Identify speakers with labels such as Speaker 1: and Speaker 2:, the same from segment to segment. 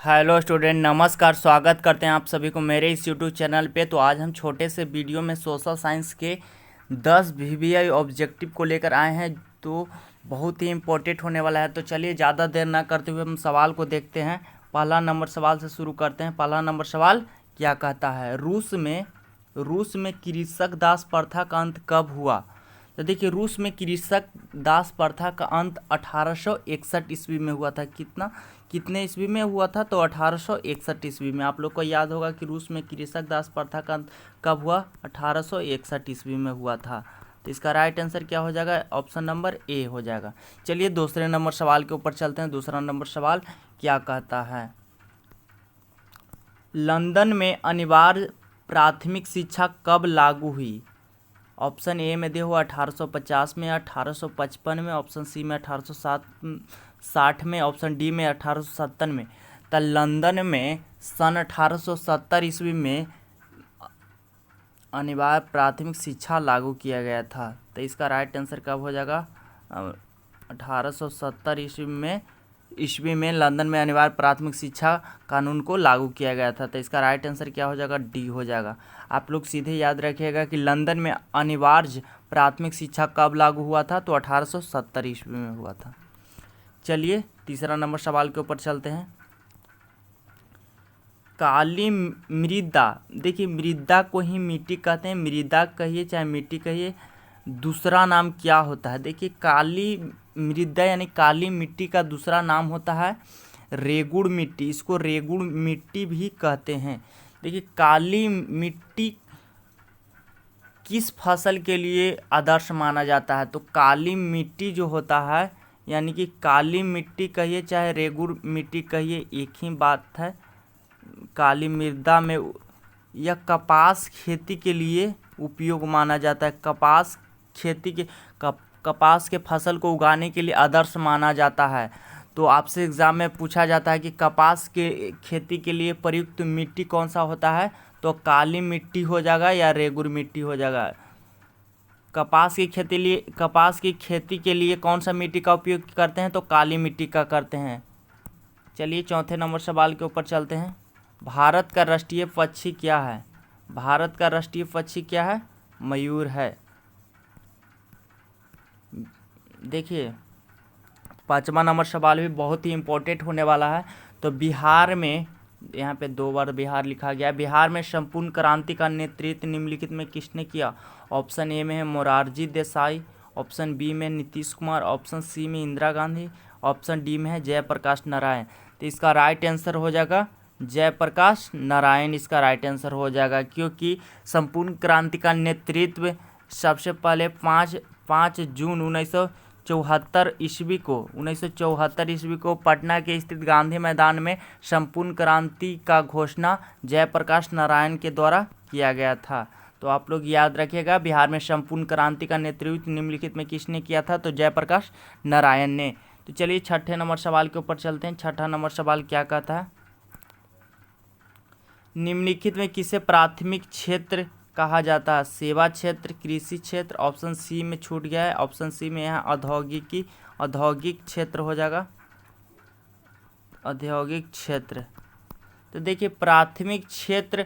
Speaker 1: Hello student, नमस्कार। स्वागत करते हैं आप सभी को मेरे इस यूट्यूब चैनल पे। तो आज हम छोटे से वीडियो में सोशल साइंस के 10 वीवीआई ऑब्जेक्टिव को लेकर आए हैं, तो बहुत ही इम्पोर्टेंट होने वाला है। तो चलिए ज़्यादा देर ना करते हुए हम सवाल को देखते हैं। पहला नंबर सवाल से शुरू करते हैं। पहला नंबर सवाल क्या कहता है? रूस में कृषक दास प्रथा का अंत कब हुआ? तो देखिए, रूस में कृषक दास प्रथा का अंत 1861 ईस्वी में हुआ था। कितने ईस्वी में हुआ था? तो 1861 ईस्वी में। आप लोग को याद होगा कि रूस में कृषक दास प्रथा का अंत कब हुआ? 1861 ईस्वी में हुआ था। तो इसका राइट आंसर क्या हो जाएगा? ऑप्शन नंबर ए हो जाएगा। चलिए दूसरे नंबर सवाल के ऊपर चलते हैं। दूसरा नंबर सवाल क्या कहता है? लंदन में अनिवार्य प्राथमिक शिक्षा कब लागू हुई? ऑप्शन ए में दिया हुआ 1850 में, 1855 में, ऑप्शन सी में 1860 में, ऑप्शन डी में 1870 में। तो लंदन में सन 1870 ईस्वी में अनिवार्य प्राथमिक शिक्षा लागू किया गया था। तो इसका राइट आंसर कब हो जाएगा? 1870 ईस्वी में लंदन में अनिवार्य प्राथमिक शिक्षा कानून को लागू किया गया था। तो इसका राइट आंसर क्या हो जाएगा? डी हो जाएगा। आप लोग सीधे याद रखिएगा कि लंदन में अनिवार्य प्राथमिक शिक्षा कब लागू हुआ था? तो 1870 ईस्वी में हुआ था। चलिए तीसरा नंबर सवाल के ऊपर चलते हैं। काली मृदा, देखिए मृदा को ही मिट्टी कहते हैं। मृदा कहिए चाहे मिट्टी कहिए, दूसरा नाम क्या होता है? देखिए, काली मृदा यानी काली मिट्टी का दूसरा नाम होता है रेगुड़ मिट्टी। इसको रेगुड़ मिट्टी भी कहते हैं। देखिए, काली मिट्टी किस फसल के लिए आदर्श माना जाता है? तो काली मिट्टी जो होता है, यानी कि काली मिट्टी कहिए चाहे रेगुड़ मिट्टी कहिए, एक ही बात है। काली मृदा में यह कपास खेती के लिए उपयोग माना जाता है। कपास खेती के कपास के फसल को उगाने के लिए आदर्श माना जाता है। तो आपसे एग्जाम में पूछा जाता है कि कपास के खेती के लिए प्रयुक्त मिट्टी कौन सा होता है? तो काली मिट्टी हो जाएगा या रेगुड़ मिट्टी हो जाएगा। कपास की खेती के लिए कौन सा मिट्टी का उपयोग करते हैं? तो काली मिट्टी का करते हैं। चलिए चौथे नंबर सवाल के ऊपर चलते हैं। भारत का राष्ट्रीय पक्षी क्या है? भारत का राष्ट्रीय पक्षी क्या है? मयूर है। देखिए, पांचवा नंबर सवाल भी बहुत ही इम्पोर्टेंट होने वाला है। तो बिहार में, यहाँ पे 2 बार बिहार लिखा गया है। बिहार में संपूर्ण क्रांति का नेतृत्व निम्नलिखित में किसने किया? ऑप्शन ए में है मोरारजी देसाई, ऑप्शन बी में नीतीश कुमार, ऑप्शन सी में इंदिरा गांधी, ऑप्शन डी में है जयप्रकाश नारायण। तो इसका राइट आंसर हो जाएगा जयप्रकाश नारायण। इसका राइट आंसर हो जाएगा, क्योंकि संपूर्ण क्रांति का नेतृत्व सबसे पहले 5 जून 1974 ईस्वी को पटना के स्थित गांधी मैदान में संपूर्ण क्रांति का घोषणा जयप्रकाश नारायण के द्वारा किया गया था। तो आप लोग याद रखिएगा, बिहार में संपूर्ण क्रांति का नेतृत्व निम्नलिखित में किसने किया था? तो जयप्रकाश नारायण ने। तो चलिए छठे नंबर सवाल के ऊपर चलते हैं। छठा नंबर सवाल क्या कहता है? निम्नलिखित में किसे प्राथमिक क्षेत्र कहा जाता है? सेवा क्षेत्र, कृषि क्षेत्र। ऑप्शन सी में छूट गया है। ऑप्शन सी में यहाँ औद्योगिक क्षेत्र हो जाएगा। औद्योगिक क्षेत्र। तो देखिए, प्राथमिक क्षेत्र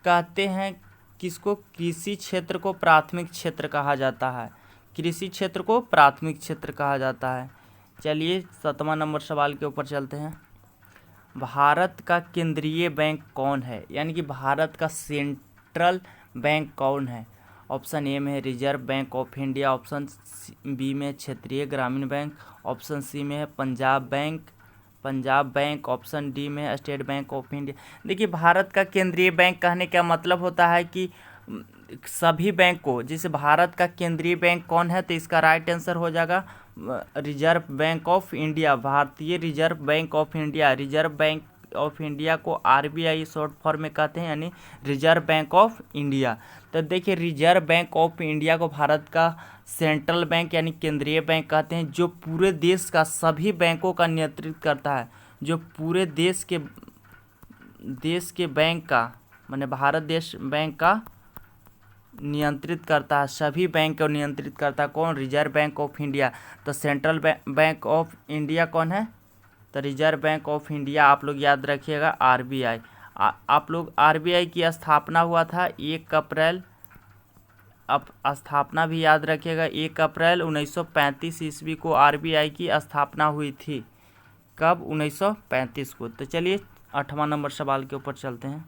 Speaker 1: कहते हैं किसको? कृषि क्षेत्र को प्राथमिक क्षेत्र कहा जाता है। कृषि क्षेत्र को प्राथमिक क्षेत्र कहा जाता है। चलिए 7वां नंबर सवाल के ऊपर चलते हैं। भारत का केंद्रीय बैंक कौन है? यानी कि भारत का सेंट्रल बैंक कौन है? ऑप्शन ए में है reserve bank of India, option B में क्षेत्रीय ग्रामीण बैंक, ऑप्शन सी में है पंजाब बैंक, ऑप्शन डी में है स्टेट बैंक ऑफ इंडिया। देखिए, भारत का केंद्रीय बैंक कहने का मतलब होता है कि सभी बैंक को, जैसे भारत का केंद्रीय बैंक कौन है? तो इसका राइट आंसर हो जाएगा रिजर्व बैंक ऑफ इंडिया, भारतीय reserve bank of India. Reserve bank of India को आरबीआई शॉर्ट फॉर्म में कहते हैं, यानी रिजर्व बैंक ऑफ इंडिया। तो देखिए, रिजर्व बैंक ऑफ इंडिया को भारत का सेंट्रल बैंक यानी केंद्रीय बैंक कहते हैं, जो पूरे देश का सभी बैंकों का नेतृत्व करता है। जो पूरे देश के बैंक का, माने भारत देश बैंक का नियंत्रित करता है। सभी बैंक को नियंत्रित करता है कौन? Reserve bank of India. तो सेंट्रल बैंक ऑफ इंडिया कौन है? तो रिजर्व बैंक ऑफ इंडिया आप लोग याद रखिएगा आरबीआई। आप लोग आरबीआई की स्थापना हुआ था 1 अप्रैल, अब स्थापना भी याद रखिएगा 1 अप्रैल 1935 ईस्वी को आरबीआई की स्थापना हुई थी। कब? 1935 को। तो चलिए 8वां नंबर सवाल के ऊपर चलते हैं।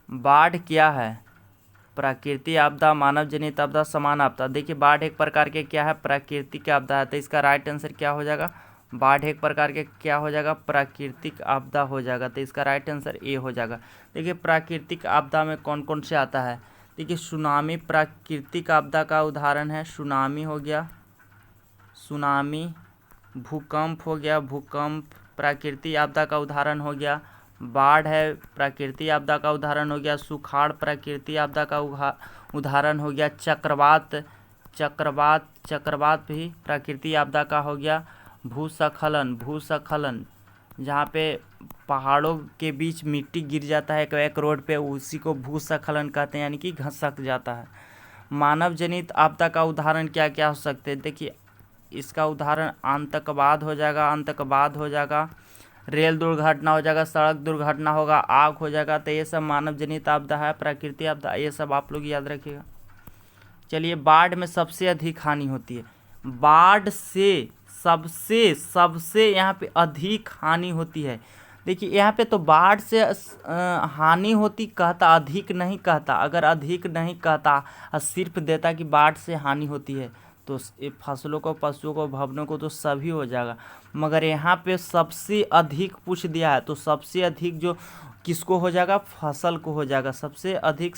Speaker 1: बाढ़ क्या है? प्राकृतिक आपदा, मानव जनित आपदा, समान आपदा। देखिए बाढ़ एक प्रकार के क्या है? प्राकृतिक आपदा है। तो इसका राइट आंसर क्या हो जाएगा? बाढ़ एक प्रकार के क्या हो जाएगा? प्राकृतिक आपदा हो जाएगा। तो इसका राइट आंसर ए हो जाएगा। देखिए प्राकृतिक आपदा में कौन कौन से आता है? देखिए सुनामी प्राकृतिक आपदा का उदाहरण है। सुनामी हो गया, सुनामी। भूकंप हो गया, भूकंप प्राकृतिक आपदा का उदाहरण हो गया। बाढ़ है प्राकृतिक आपदा का उदाहरण हो गया। सुखाड़ प्राकृतिक आपदा का उदाहरण हो गया। चक्रवात, चक्रवात भी प्राकृतिक आपदा का हो गया। भूस्खलन, भूस्खलन जहाँ पे पहाड़ों के बीच मिट्टी गिर जाता है एक रोड पे, उसी को भूस्खलन कहते हैं, यानी कि घसक जाता है। मानव जनित आपदा का उदाहरण क्या क्या हो सकते हैं? देखिए इसका उदाहरण आतंकवाद हो जाएगा, आतंकवाद हो जाएगा। रेल दुर्घटना हो जाएगा, सड़क दुर्घटना होगा, आग हो जाएगा। तो ये सब मानव जनित आपदा है, प्राकृतिक आपदा, ये सब आप लोग याद रखिएगा। चलिए बाढ़ में सबसे अधिक हानि होती है। बाढ़ से सबसे यहाँ पे अधिक हानि होती है। देखिए यहाँ पे तो बाढ़ से हानि होती कहता, अधिक नहीं कहता। अगर अधिक नहीं कहता, सिर्फ देता कि बाढ़ से हानि होती है, तो फसलों को, पशुओं को, भवनों को तो सभी हो जाएगा। मगर यहाँ पे सबसे अधिक पूछ दिया है, तो सबसे अधिक जो किसको हो जाएगा? फसल को हो जाएगा। सबसे अधिक,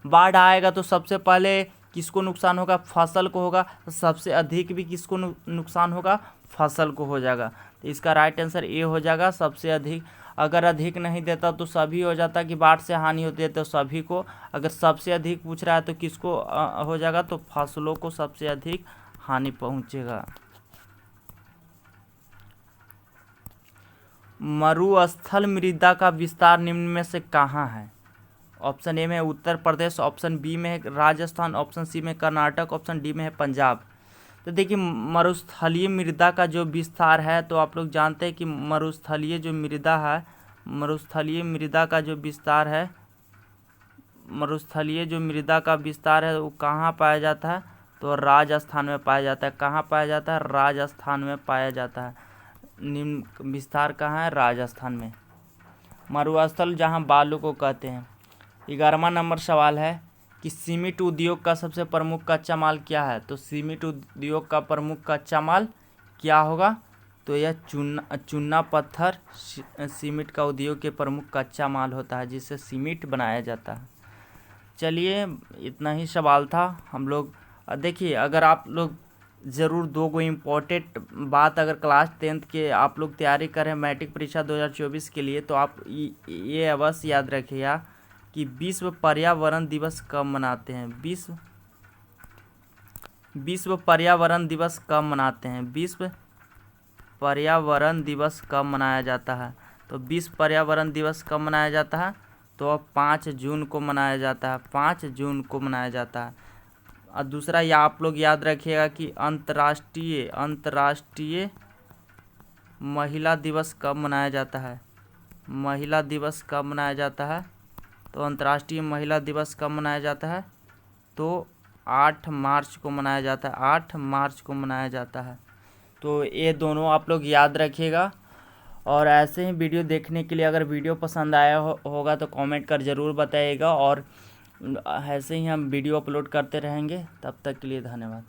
Speaker 1: बाढ़ आएगा तो सबसे पहले किसको नुकसान होगा? फसल को होगा। सबसे अधिक भी किसको नुकसान होगा? फसल को हो जाएगा। तो इसका राइट आंसर ए हो जाएगा, सबसे अधिक। अगर अधिक नहीं देता तो सभी हो जाता कि बाढ़ से हानि होती है तो सभी को। अगर सबसे अधिक पूछ रहा है तो किसको हो जाएगा? तो फसलों को सबसे अधिक हानि पहुंचेगा। मरुस्थल मृदा का विस्तार निम्न में से कहाँ है? ऑप्शन ए में है उत्तर प्रदेश, ऑप्शन बी में है राजस्थान, ऑप्शन सी में कर्नाटक, ऑप्शन डी में है पंजाब। तो देखिए मरुस्थलीय मृदा का जो विस्तार है, तो आप लोग जानते हैं कि मरुस्थलीय जो मृदा है, मरुस्थलीय मृदा का जो विस्तार है, मरुस्थलीय जो मृदा का विस्तार है वो कहाँ पाया जाता है? तो राजस्थान में पाया जाता है। कहाँ पाया जाता है? राजस्थान में पाया जाता है। निम्न विस्तार कहाँ है? राजस्थान में। मरुस्थल जहाँ बालू को कहते हैं। 11वां नंबर सवाल है कि सीमेंट उद्योग का सबसे प्रमुख कच्चा माल क्या है? तो सीमेंट उद्योग का प्रमुख कच्चा माल क्या होगा? तो यह चूना पत्थर सीमेंट का उद्योग के प्रमुख कच्चा माल होता है, जिससे सीमेंट बनाया जाता है। चलिए इतना ही सवाल था हम लोग। देखिए अगर आप लोग ज़रूर 2 इम्पोर्टेंट बात, अगर क्लास 10th के आप लोग तैयारी करें मैट्रिक परीक्षा 2024 के लिए, तो आप ये अवश्य याद रखिएगा कि विश्व पर्यावरण दिवस कब मनाते हैं? विश्व पर्यावरण दिवस कब मनाते हैं? विश्व पर्यावरण दिवस कब मनाया जाता है? तो विश्व पर्यावरण दिवस कब मनाया जाता है? तो 5 जून को मनाया जाता है। 5 जून को मनाया जाता है। और दूसरा ये आप लोग याद रखिएगा कि अंतर्राष्ट्रीय महिला दिवस कब मनाया जाता है? महिला दिवस कब मनाया जाता है? तो अंतर्राष्ट्रीय महिला दिवस कब मनाया जाता है? तो 8 मार्च को मनाया जाता है। 8 मार्च को मनाया जाता है। तो ये दोनों आप लोग याद रखिएगा। और ऐसे ही वीडियो देखने के लिए अगर वीडियो पसंद आया होगा तो कमेंट कर ज़रूर बताइएगा। और ऐसे ही हम वीडियो अपलोड करते रहेंगे। तब तक के लिए धन्यवाद।